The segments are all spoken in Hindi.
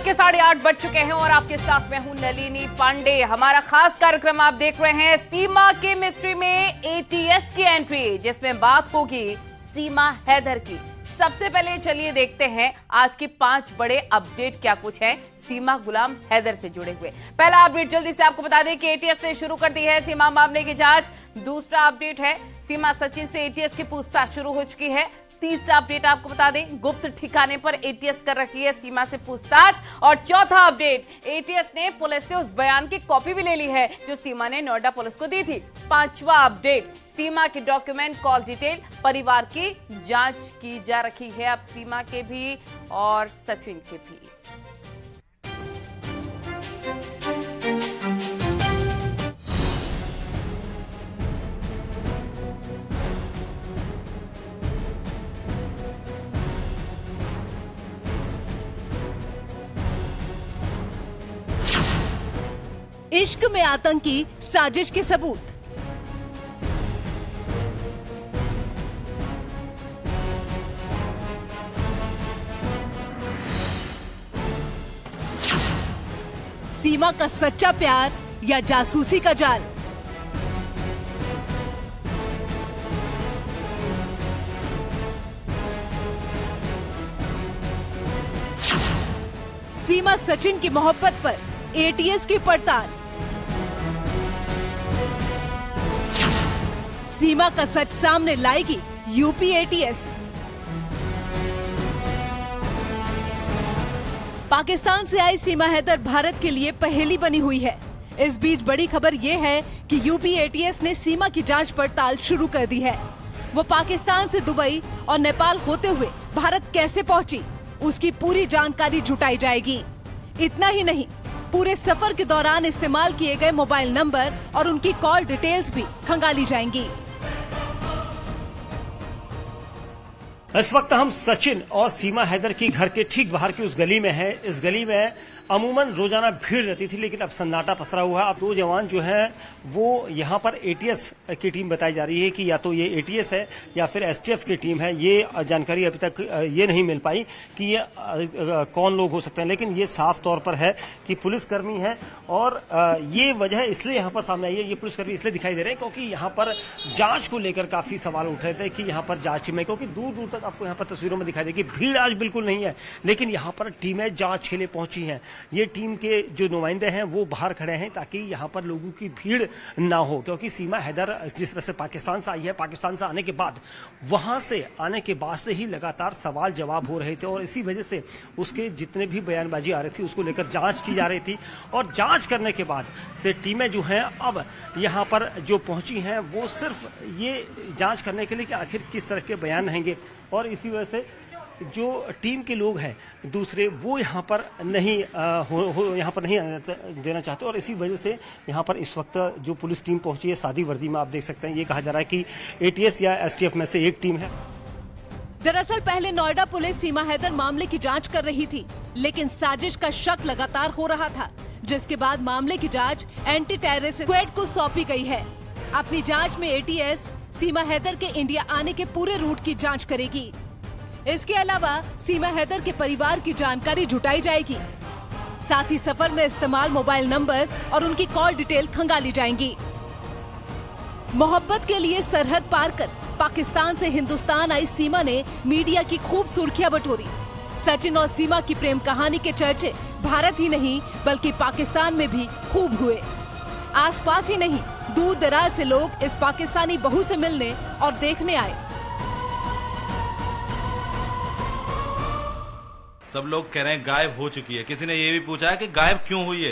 रात के 8:30 बज चुके हैं और आपके साथ मैं हूं नलिनी पांडे। हमारा खास कार्यक्रम आप देख रहे हैं सीमा के मिस्ट्री में एटीएस की एंट्री, जिसमें बात होगी सीमा हैदर की। सबसे पहले चलिए देखते हैं आज की 5 बड़े अपडेट क्या कुछ है सीमा गुलाम हैदर से जुड़े हुए। पहला अपडेट जल्दी से आपको बता दें कि एटीएस ने शुरू कर दी है सीमा मामले की जांच। दूसरा अपडेट है सीमा सचिन से एटीएस की पूछताछ शुरू हो चुकी है। तीसरा अपडेट आपको बता दें गुप्त ठिकाने पर एटीएस कर रही है सीमा से पूछताछ। और चौथा अपडेट एटीएस ने पुलिस से उस बयान की कॉपी भी ले ली है जो सीमा ने नोएडा पुलिस को दी थी। पांचवा अपडेट सीमा के डॉक्यूमेंट कॉल डिटेल परिवार की जांच की जा रही है, अब सीमा के भी और सचिन के भी। इश्क में आतंकी साजिश के सबूत। सीमा का सच्चा प्यार या जासूसी का जाल। सीमा सचिन की मोहब्बत पर एटीएस की पड़ताल। सीमा का सच सामने लाएगी यूपी एटीएस। पाकिस्तान से आई सीमा हैदर भारत के लिए पहेली बनी हुई है। इस बीच बड़ी खबर ये है कि यूपी एटीएस ने सीमा की जांच पड़ताल शुरू कर दी है। वो पाकिस्तान से दुबई और नेपाल होते हुए भारत कैसे पहुंची, उसकी पूरी जानकारी जुटाई जाएगी। इतना ही नहीं, पूरे सफर के दौरान इस्तेमाल किए गए मोबाइल नंबर और उनकी कॉल डिटेल्स भी खंगाली जाएंगी। इस वक्त हम सचिन और सीमा हैदर की घर के ठीक बाहर की उस गली में हैं। इस गली में अमूमन रोजाना भीड़ रहती थी, लेकिन अब सन्नाटा पसरा हुआ है। अब 2 जवान जो हैं वो यहाँ पर एटीएस की टीम बताई जा रही है कि या तो ये एटीएस है या फिर एसटीएफ की टीम है। ये जानकारी अभी तक ये नहीं मिल पाई कि ये कौन लोग हो सकते हैं, लेकिन ये साफ तौर पर है कि पुलिसकर्मी है। और ये वजह इसलिए यहाँ पर सामने आई है, ये पुलिसकर्मी इसलिए दिखाई दे रहे हैं क्योंकि यहाँ पर जांच को लेकर काफी सवाल उठ रहे थे कि यहाँ पर जांच टीम है, क्योंकि दूर दूर तक आपको यहाँ पर तस्वीरों में दिखाई देगी भीड़ आज बिल्कुल नहीं है, लेकिन यहाँ पर टीमें जांच के लिए पहुंची हैं। ये टीम के जो नुमाइंदे हैं वो बाहर खड़े हैं ताकि यहाँ पर लोगों की भीड़ ना हो, क्योंकि सीमा हैदर जिस तरह से पाकिस्तान से आई है, पाकिस्तान से आने के बाद वहां से आने के बाद से ही लगातार सवाल जवाब हो रहे थे और इसी वजह से उसके जितने भी बयानबाजी आ रही थी उसको लेकर जांच की जा रही थी। और जांच करने के बाद से टीमें जो हैं अब यहाँ पर जो पहुंची हैं वो सिर्फ ये जांच करने के लिए कि आखिर किस तरह के बयान रहेंगे। और इसी वजह से जो टीम के लोग हैं दूसरे वो यहाँ पर नहीं यहाँ पर नहीं देना चाहते, और इसी वजह से यहाँ पर इस वक्त जो पुलिस टीम पहुंची है सादी वर्दी में, आप देख सकते हैं। ये कहा जा रहा है कि एटीएस या एसटीएफ में से एक टीम है। दरअसल पहले नोएडा पुलिस सीमा हैदर मामले की जांच कर रही थी, लेकिन साजिश का शक लगातार हो रहा था, जिसके बाद मामले की जांच एंटी टेररिस्ट स्क्वाड को सौंपी गई है। अपनी जांच में एटीएस सीमा हैदर के इंडिया आने के पूरे रूट की जांच करेगी। इसके अलावा सीमा हैदर के परिवार की जानकारी जुटाई जाएगी। साथ ही सफर में इस्तेमाल मोबाइल नंबर्स और उनकी कॉल डिटेल खंगाली जाएंगी। मोहब्बत के लिए सरहद पार कर पाकिस्तान से हिंदुस्तान आई सीमा ने मीडिया की खूब सुर्खियां बटोरी। सचिन और सीमा की प्रेम कहानी के चर्चे भारत ही नहीं बल्कि पाकिस्तान में भी खूब हुए। आसपास ही नहीं, दूर दराज से लोग इस पाकिस्तानी बहू से मिलने और देखने आए। सब लोग कह रहे हैं गायब हो चुकी है। किसी ने ये भी पूछा है कि गायब क्यों हुई है।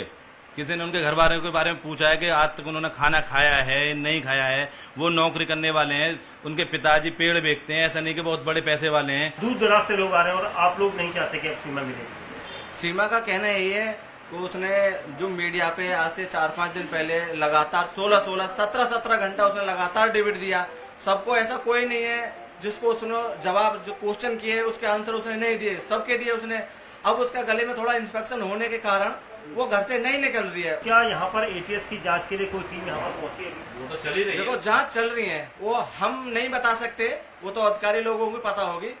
किसी ने उनके घर वालों के बारे में पूछा है कि आज तक उन्होंने खाना खाया है नहीं खाया है। वो नौकरी करने वाले हैं, उनके पिताजी पेड़ बेचते हैं, ऐसा नहीं कि बहुत बड़े पैसे वाले हैं। दूर दराज से लोग आ रहे हैं और आप लोग नहीं चाहते कि अब सीमा मिले। सीमा का कहना यही है कि उसने जो मीडिया पे आज से 4-5 दिन पहले लगातार 17 घंटा उसने लगातार डिबेट दिया। सबको ऐसा कोई नहीं है जिसको उसने जवाब जो क्वेश्चन किए उसके आंसर उसने नहीं दिए, सबके दिए उसने। अब उसका गले में थोड़ा इन्फेक्शन होने के कारण वो घर से नहीं निकल रही है। क्या यहाँ पर एटीएस की जांच के लिए कोई टीम यहाँ पर पहुंची है? वो तो चल ही रही है। देखो जांच चल रही है, वो हम नहीं बता सकते, वो तो अधिकारी लोगों को पता होगी।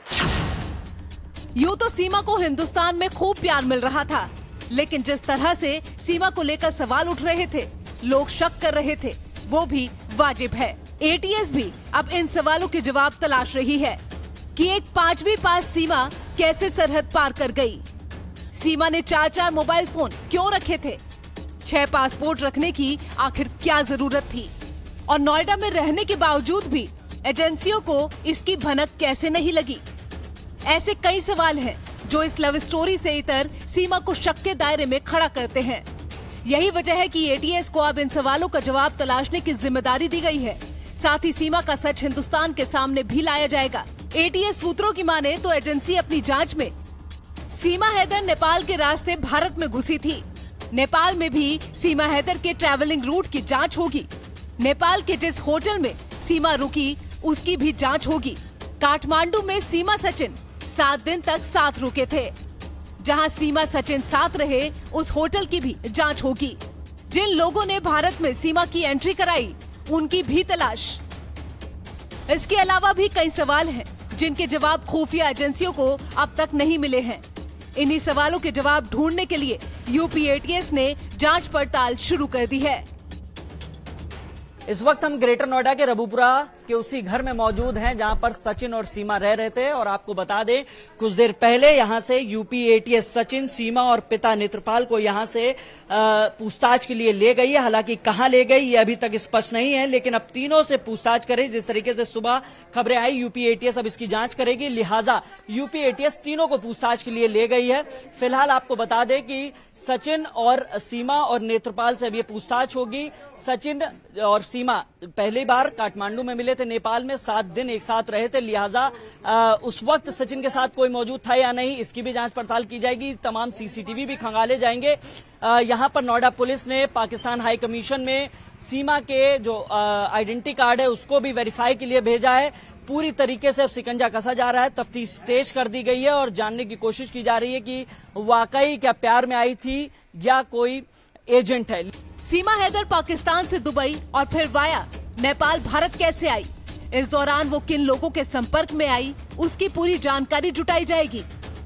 यूं तो सीमा को हिंदुस्तान में खूब प्यार मिल रहा था, लेकिन जिस तरह से सीमा को लेकर सवाल उठ रहे थे, लोग शक कर रहे थे, वो भी वाजिब है। एटीएस भी अब इन सवालों के जवाब तलाश रही है कि एक 5वीं पास सीमा कैसे सरहद पार कर गई। सीमा ने 4 मोबाइल फोन क्यों रखे थे? 6 पासपोर्ट रखने की आखिर क्या जरूरत थी? और नोएडा में रहने के बावजूद भी एजेंसियों को इसकी भनक कैसे नहीं लगी? ऐसे कई सवाल हैं जो इस लव स्टोरी से इतर सीमा को शक के दायरे में खड़ा करते हैं। यही वजह है कि एटीएस को अब इन सवालों का जवाब तलाशने की जिम्मेदारी दी गई है। साथ ही सीमा का सच हिंदुस्तान के सामने भी लाया जाएगा। एटीएस सूत्रों की माने तो एजेंसी अपनी जांच में सीमा हैदर नेपाल के रास्ते भारत में घुसी थी। नेपाल में भी सीमा हैदर के ट्रैवलिंग रूट की जांच होगी। नेपाल के जिस होटल में सीमा रुकी उसकी भी जांच होगी। काठमांडू में सीमा सचिन 7 दिन तक साथ रुके थे। जहां सीमा सचिन साथ रहे उस होटल की भी जांच होगी। जिन लोगों ने भारत में सीमा की एंट्री कराई उनकी भी तलाश। इसके अलावा भी कई सवाल हैं जिनके जवाब खुफिया एजेंसियों को अब तक नहीं मिले हैं। इन्हीं सवालों के जवाब ढूंढने के लिए यूपी एटीएस ने जांच पड़ताल शुरू कर दी है। इस वक्त हम ग्रेटर नोएडा के रबुपुरा के उसी घर में मौजूद हैं जहां पर सचिन और सीमा रह रहे थे। और आपको बता दें, कुछ देर पहले यहां से यूपी एटीएस सचिन, सीमा और पिता नेत्रपाल को यहां से पूछताछ के लिए ले गई है। हालांकि कहां ले गई ये अभी तक स्पष्ट नहीं है, लेकिन अब तीनों से पूछताछ करें। जिस तरीके से सुबह खबरें आई, यूपी एटीएस अब इसकी जांच करेगी, लिहाजा यूपी एटीएस तीनों को पूछताछ के लिए ले गई है। फिलहाल आपको बता दें कि सचिन और सीमा और नेत्रपाल से अब ये पूछताछ होगी। सचिन और सीमा पहली बार काठमांडू में मिले थे, नेपाल में 7 दिन एक साथ रहे थे, लिहाजा उस वक्त सचिन के साथ कोई मौजूद था या नहीं, इसकी भी जांच पड़ताल की जाएगी। तमाम सीसीटीवी भी खंगाले जाएंगे। यहां पर नोएडा पुलिस ने पाकिस्तान हाई कमीशन में सीमा के जो आइडेंटिटी कार्ड है उसको भी वेरीफाई के लिए भेजा है। पूरी तरीके से अब शिकंजा कसा जा रहा है, तफ्तीश तेज कर दी गई है और जानने की कोशिश की जा रही है कि वाकई क्या प्यार में आई थी या कोई एजेंट है। सीमा हैदर पाकिस्तान से दुबई और फिर वाया नेपाल भारत कैसे आई? इस दौरान वो किन लोगों के संपर्क में आई, उसकी पूरी जानकारी जुटाई जाएगी।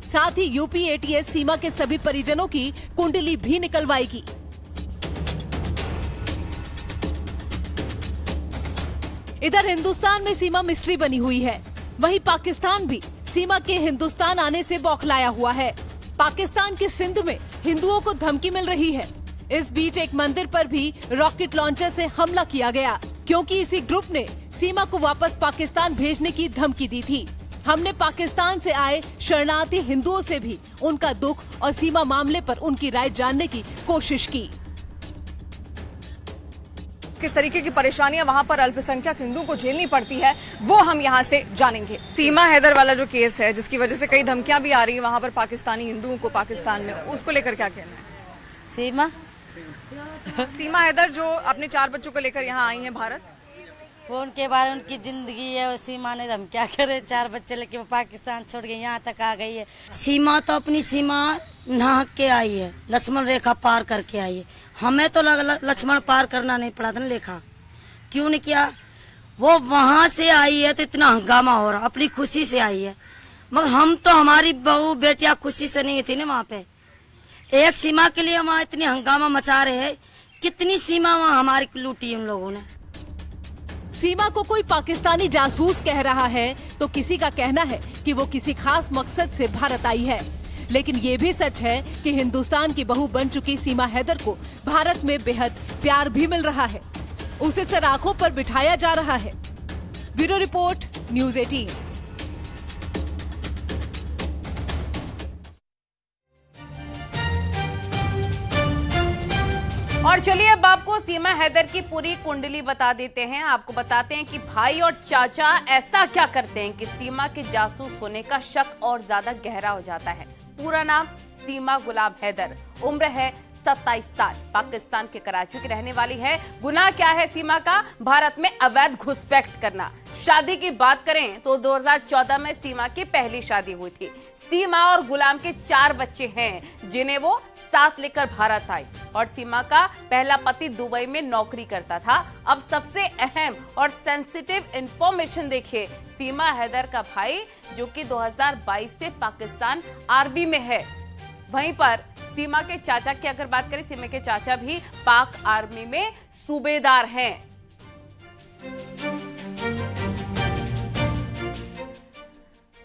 साथ ही यूपी एटीएस सीमा के सभी परिजनों की कुंडली भी निकलवाएगी। इधर हिंदुस्तान में सीमा मिस्ट्री बनी हुई है, वहीं पाकिस्तान भी सीमा के हिंदुस्तान आने से बौखलाया हुआ है। पाकिस्तान के सिंध में हिंदुओं को धमकी मिल रही है। इस बीच एक मंदिर पर भी रॉकेट लॉन्चर से हमला किया गया, क्योंकि इसी ग्रुप ने सीमा को वापस पाकिस्तान भेजने की धमकी दी थी। हमने पाकिस्तान से आए शरणार्थी हिंदुओं से भी उनका दुख और सीमा मामले पर उनकी राय जानने की कोशिश की। किस तरीके की परेशानियां वहां पर अल्पसंख्यक हिंदुओं को झेलनी पड़ती है वो हम यहां से जानेंगे। सीमा हैदर वाला जो केस है जिसकी वजह से कई धमकियां भी आ रही है वहां पर पाकिस्तानी हिंदुओं को पाकिस्तान में, उसको लेकर क्या कहना है? सीमा हैदर जो अपने 4 बच्चों को लेकर यहाँ आई हैं भारत, वो उनके बारे में उनकी जिंदगी है। और सीमा ने हम क्या करे, 4 बच्चे लेके वो पाकिस्तान छोड़ के यहाँ तक आ गई है। सीमा तो अपनी सीमा नहा के आई है, लक्ष्मण रेखा पार करके आई है। हमें तो लक्ष्मण पार करना नहीं पड़ा था ना, लेखा क्यों नहीं किया। वो वहाँ से आई है तो इतना हंगामा हो रहा, अपनी खुशी से आई है। मगर हम तो हमारी बहू बेटियां खुशी से नहीं थी ना वहाँ पे। एक सीमा के लिए वहाँ इतनी हंगामा मचा रहे हैं, कितनी सीमा वहाँ हमारी लूटी उन लोगों ने। सीमा को कोई पाकिस्तानी जासूस कह रहा है तो किसी का कहना है कि वो किसी खास मकसद से भारत आई है। लेकिन ये भी सच है कि हिंदुस्तान की बहू बन चुकी सीमा हैदर को भारत में बेहद प्यार भी मिल रहा है। उसे सराखों पर बिठाया जा रहा है। Bureau report, news 18। और चलिए अब आपको सीमा हैदर की पूरी कुंडली बता देते हैं। आपको बताते हैं कि भाई और चाचा ऐसा क्या करते हैं कि सीमा के जासूस होने का शक और ज्यादा गहरा हो जाता है। पूरा नाम सीमा गुलाब हैदर, उम्र है 27 साल, पाकिस्तान के कराची की रहने वाली है। गुनाह क्या है सीमा का? भारत में अवैध घुसपैठ करना। शादी की बात करें तो 2014 में सीमा की पहली शादी हुई थी। सीमा और गुलाम के 4 बच्चे हैं जिन्हें वो साथ लेकर भारत आई। और सीमा का पहला पति दुबई में नौकरी करता था। अब सबसे अहम और सेंसिटिव इंफॉर्मेशन देखिए, सीमा हैदर का भाई जो कि 2022 से पाकिस्तान आर्मी में है, वहीं पर सीमा के चाचा की अगर बात करें, सीमा के चाचा भी पाक आर्मी में सूबेदार हैं।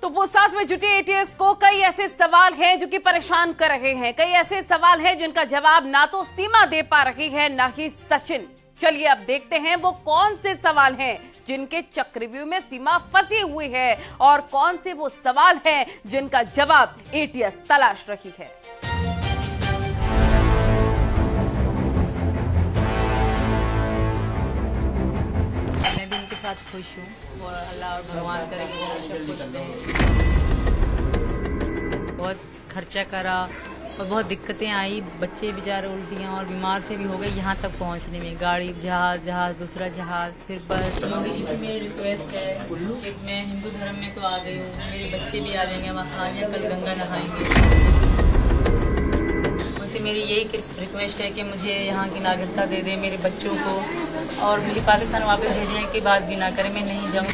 तो पूछताछ में जुटी एटीएस को कई ऐसे सवाल हैं जो कि परेशान कर रहे हैं, कई ऐसे सवाल हैं जिनका जवाब ना तो सीमा दे पा रही है ना ही सचिन। चलिए अब देखते हैं वो कौन से सवाल हैं जिनके चक्रव्यूह में सीमा फंसी हुई है और कौन से वो सवाल हैं जिनका जवाब एटीएस तलाश रही है। मैं भी उनके साथ खुश हूँ और अल्लाह और भगवान करे कि वो हमेशा खुश रहे। बहुत खर्चा करा और बहुत दिक्कतें आई, बच्चे बेचारे उल्टियाँ और बीमार से भी हो गए यहाँ तक पहुँचने में। गाड़ी, जहाज, दूसरा जहाज, फिर बस। मोदी जी से मेरी रिक्वेस्ट है कि मैं हिंदू धर्म में तो आ गई हूँ, मेरे बच्चे भी आ जाएंगे, वहाँ आज कल गंगा नहाएंगे। उनसे मेरी यही रिक्वेस्ट है कि मुझे यहाँ की नागरिकता दे दे मेरे बच्चों को, और मुझे पाकिस्तान वापस भेजने की बात भी ना करें, मैं नहीं जाऊँ।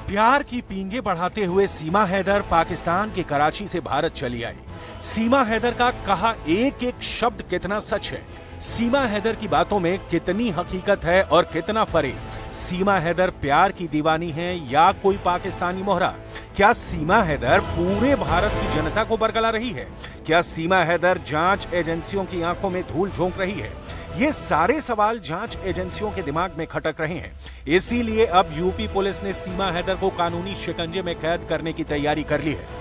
प्यार की पींगे बढ़ाते हुए सीमा हैदर पाकिस्तान के कराची से भारत चली आई। सीमा हैदर का कहा एक एक शब्द कितना सच है, सीमा हैदर की बातों में कितनी हकीकत है और कितना फरेब। सीमा हैदर प्यार की दीवानी है या कोई पाकिस्तानी मोहरा? क्या सीमा हैदर पूरे भारत की जनता को बरगला रही है? क्या सीमा हैदर जांच एजेंसियों की आंखों में धूल झोंक रही है? ये सारे सवाल जांच एजेंसियों के दिमाग में खटक रहे हैं। इसीलिए अब यूपी पुलिस ने सीमा हैदर को कानूनी शिकंजे में कैद करने की तैयारी कर ली है।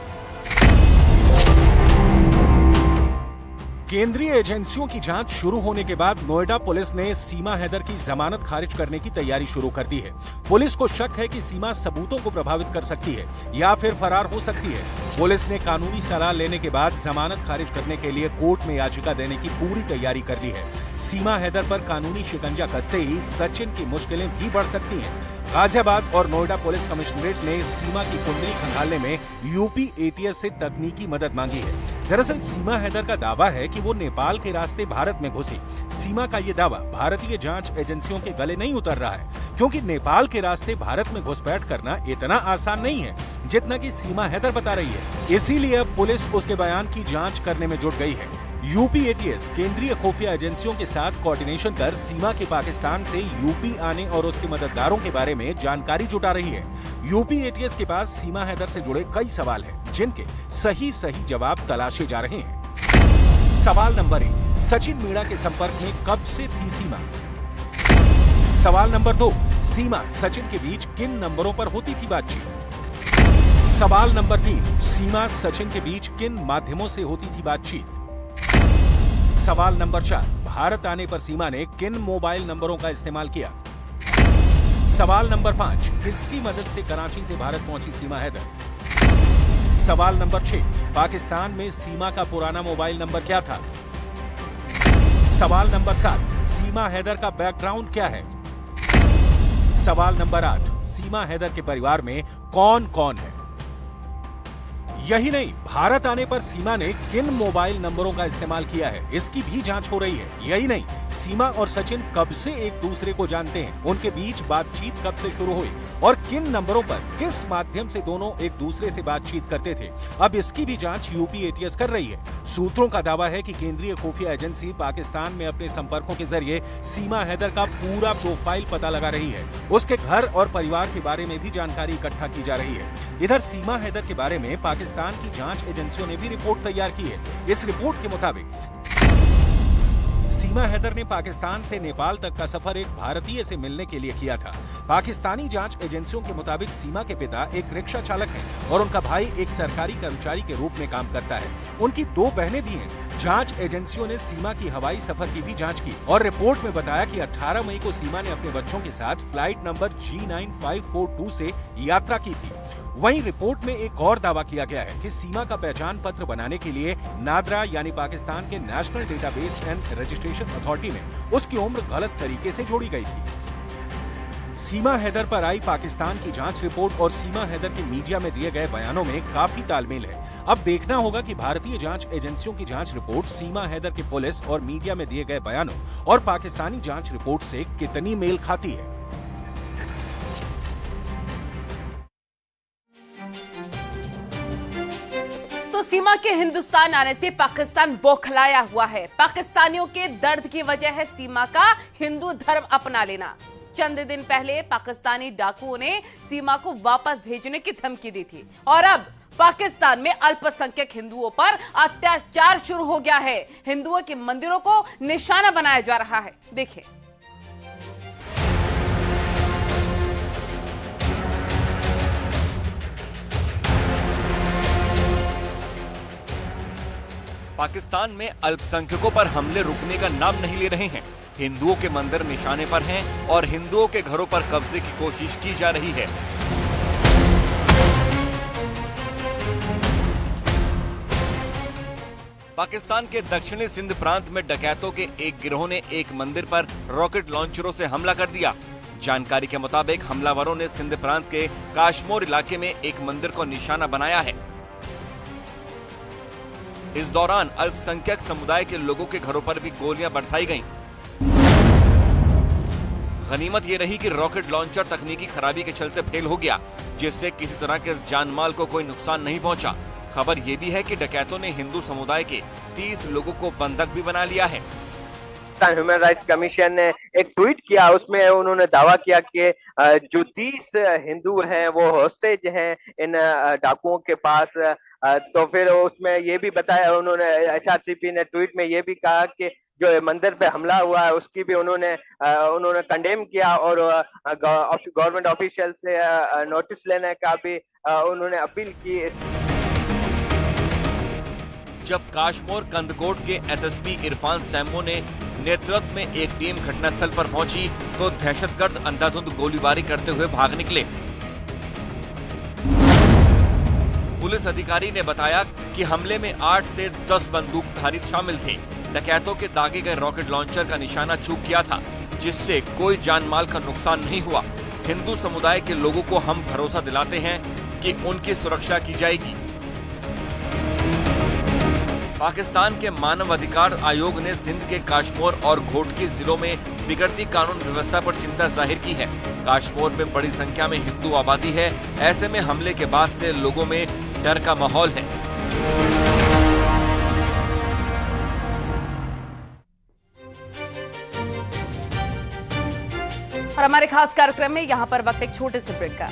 केंद्रीय एजेंसियों की जांच शुरू होने के बाद नोएडा पुलिस ने सीमा हैदर की जमानत खारिज करने की तैयारी शुरू कर दी है। पुलिस को शक है कि सीमा सबूतों को प्रभावित कर सकती है या फिर फरार हो सकती है। पुलिस ने कानूनी सलाह लेने के बाद जमानत खारिज करने के लिए कोर्ट में याचिका देने की पूरी तैयारी कर ली है। सीमा हैदर पर कानूनी शिकंजा कसते ही सचिन की मुश्किलें भी बढ़ सकती हैं। गाजियाबाद और नोएडा पुलिस कमिश्नरेट ने सीमा की कुंडली खंगालने में यूपी एटीएस से तकनीकी मदद मांगी है। दरअसल सीमा हैदर का दावा है कि वो नेपाल के रास्ते भारत में घुसी। सीमा का ये दावा भारतीय जांच एजेंसियों के गले नहीं उतर रहा है, क्योंकि नेपाल के रास्ते भारत में घुसपैठ करना इतना आसान नहीं है जितना कि सीमा हैदर बता रही है। इसीलिए अब पुलिस उसके बयान की जाँच करने में जुट गई है। यूपी एटीएस केंद्रीय खुफिया एजेंसियों के साथ कोऑर्डिनेशन कर सीमा के पाकिस्तान से यूपी आने और उसके मददगारों के बारे में जानकारी जुटा रही है। यूपी एटीएस के पास सीमा हैदर से जुड़े कई सवाल हैं, जिनके सही जवाब तलाशे जा रहे हैं। सवाल नंबर 1, सचिन मीणा के संपर्क में कब से थी सीमा? सवाल नंबर 2, सीमा सचिन के बीच किन नंबरों पर होती थी बातचीत? सवाल नंबर 3, सीमा सचिन के बीच किन माध्यमों से होती थी बातचीत? सवाल नंबर 4, भारत आने पर सीमा ने किन मोबाइल नंबरों का इस्तेमाल किया? सवाल नंबर 5, किसकी मदद से कराची से भारत पहुंची सीमा हैदर? सवाल नंबर 6, पाकिस्तान में सीमा का पुराना मोबाइल नंबर क्या था? सवाल नंबर 7, सीमा हैदर का बैकग्राउंड क्या है? सवाल नंबर 8, सीमा हैदर के परिवार में कौन कौन है? यही नहीं, भारत आने पर सीमा ने किन मोबाइल नंबरों का इस्तेमाल किया है, इसकी भी जांच हो रही है। यही नहीं, सीमा और सचिन कब से एक दूसरे को जानते हैं, उनके बीच बातचीत कब से शुरू हुई और किन नंबरों पर किस माध्यम से दोनों एक दूसरे से बातचीत करते थे, अब इसकी भी जांच यूपी एटीएस कर रही है। सूत्रों का दावा है कि केंद्रीय खुफिया एजेंसी पाकिस्तान में अपने संपर्कों के जरिए सीमा हैदर का पूरा प्रोफाइल पता लगा रही है। उसके घर और परिवार के बारे में भी जानकारी इकट्ठा की जा रही है। इधर सीमा हैदर के बारे में पाकिस्तान की जांच एजेंसियों ने भी रिपोर्ट तैयार की है। इस रिपोर्ट के मुताबिक सीमा हैदर ने पाकिस्तान से नेपाल तक का सफर एक भारतीय से मिलने के लिए किया था। पाकिस्तानी जांच एजेंसियों के मुताबिक सीमा के पिता एक रिक्शा चालक हैं और उनका भाई एक सरकारी कर्मचारी के रूप में काम करता है। उनकी 2 बहनें भी हैं। जांच एजेंसियों ने सीमा की हवाई सफर की भी जांच की और रिपोर्ट में बताया कि 18 मई को सीमा ने अपने बच्चों के साथ फ्लाइट नंबर G9542 से यात्रा की थी। वहीं रिपोर्ट में एक और दावा किया गया है कि सीमा का पहचान पत्र बनाने के लिए नादरा यानी पाकिस्तान के national database and registration authority में उसकी उम्र गलत तरीके से जोड़ी गई थी। सीमा हैदर पर आई पाकिस्तान की जांच रिपोर्ट और सीमा हैदर के मीडिया में दिए गए बयानों में काफी तालमेल है। अब देखना होगा कि भारतीय जांच एजेंसियों की जांच रिपोर्ट सीमा हैदर के पुलिस और मीडिया में दिए गए बयानों और पाकिस्तानी जांच रिपोर्ट से कितनी मेल खाती है। सीमा के हिंदुस्तान आने से पाकिस्तान बौखलाया हुआ है। पाकिस्तानियों के दर्द की वजह है सीमा का हिंदू धर्म अपना लेना। चंद दिन पहले पाकिस्तानी डाकुओं ने सीमा को वापस भेजने की धमकी दी थी और अब पाकिस्तान में अल्पसंख्यक हिंदुओं पर अत्याचार शुरू हो गया है। हिंदुओं के मंदिरों को निशाना बनाया जा रहा है। देखिए, पाकिस्तान में अल्पसंख्यकों पर हमले रुकने का नाम नहीं ले रहे हैं। हिंदुओं के मंदिर निशाने पर हैं और हिंदुओं के घरों पर कब्जे की कोशिश की जा रही है। पाकिस्तान के दक्षिणी सिंध प्रांत में डकैतों के एक गिरोह ने एक मंदिर पर रॉकेट लॉन्चरों से हमला कर दिया। जानकारी के मुताबिक हमलावरों ने सिंध प्रांत के काशमोर इलाके में एक मंदिर को निशाना बनाया है। इस दौरान अल्पसंख्यक समुदाय के लोगों के घरों पर भी गोलियां बरसाई गईं। गनीमत ये रही कि रॉकेट लॉन्चर तकनीकी खराबी के चलते फेल हो गया, जिससे किसी तरह के जानमाल को कोई नुकसान नहीं पहुंचा। खबर ये भी है कि डकैतों ने हिंदू समुदाय के 30 लोगों को बंधक भी बना लिया है। ह्यूमन राइट्स कमीशन ने एक ट्वीट किया, उसमें उन्होंने दावा किया कि जो 30 हिंदू हैं वो हॉस्टेज हैं इन डाकुओं के पास। तो फिर उसमें ये भी बताया उन्होंने, HRCP ने ट्वीट में ये भी कहा कि जो मंदिर पे हमला हुआ है उसकी भी उन्होंने कंडेम किया और गवर्नमेंट ऑफिशियल से नोटिस लेने का भी उन्होंने अपील की। जब काशमोर कंदकोट के SSP इरफान सैमो ने नेतृत्व में एक टीम घटनास्थल पर पहुंची तो दहशतगर्द अंधाधुंध गोलीबारी करते हुए भाग निकले। पुलिस अधिकारी ने बताया कि हमले में 8 से 10 बंदूकधारी शामिल थे। डकैतों के दागे गए रॉकेट लॉन्चर का निशाना चूक गया था, जिससे कोई जानमाल का नुकसान नहीं हुआ। हिंदू समुदाय के लोगों को हम भरोसा दिलाते हैं कि उनकी सुरक्षा की जाएगी। पाकिस्तान के मानव अधिकार आयोग ने सिंध के काशमोर और घोटकी जिलों में बिगड़ती कानून व्यवस्था पर चिंता जाहिर की है। काशमोर में बड़ी संख्या में हिंदू आबादी है, ऐसे में हमले के बाद से लोगों में डर का माहौल है। और हमारे खास कार्यक्रम में यहाँ पर वक्त एक छोटे से ब्रेक का।